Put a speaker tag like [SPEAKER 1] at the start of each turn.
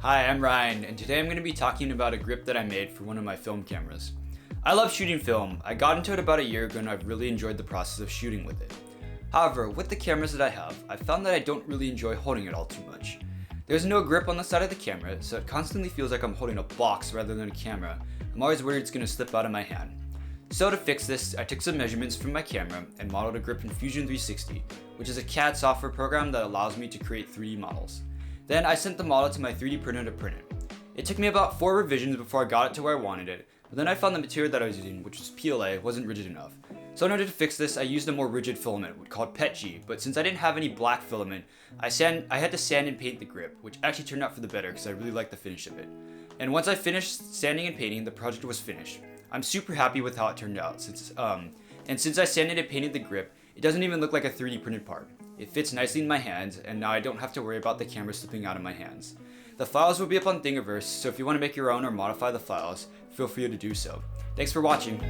[SPEAKER 1] Hi, I'm Ryan, and today I'm going to be talking about a grip that I made for one of my film cameras. I love shooting film. I got into it about a year ago and I've really enjoyed the process of shooting with it. However, with the cameras that I have, I've found that I don't really enjoy holding it all too much. There's no grip on the side of the camera, so it constantly feels like I'm holding a box rather than a camera. I'm always worried it's going to slip out of my hand. So to fix this, I took some measurements from my camera and modeled a grip in Fusion 360, which is a CAD software program that allows me to create 3D models. Then I sent the model to my 3D printer to print it. It took me about 4 revisions before I got it to where I wanted it, but then I found the material that I was using, which was PLA, wasn't rigid enough. So in order to fix this, I used a more rigid filament called PETG, but since I didn't have any black filament, I had to sand and paint the grip, which actually turned out for the better because I really liked the finish of it. And once I finished sanding and painting, the project was finished. I'm super happy with how it turned out, since I sanded and painted the grip, it doesn't even look like a 3D printed part. It fits nicely in my hands, and now I don't have to worry about the camera slipping out of my hands. The files will be up on Thingiverse, so if you want to make your own or modify the files, feel free to do so. Thanks for watching.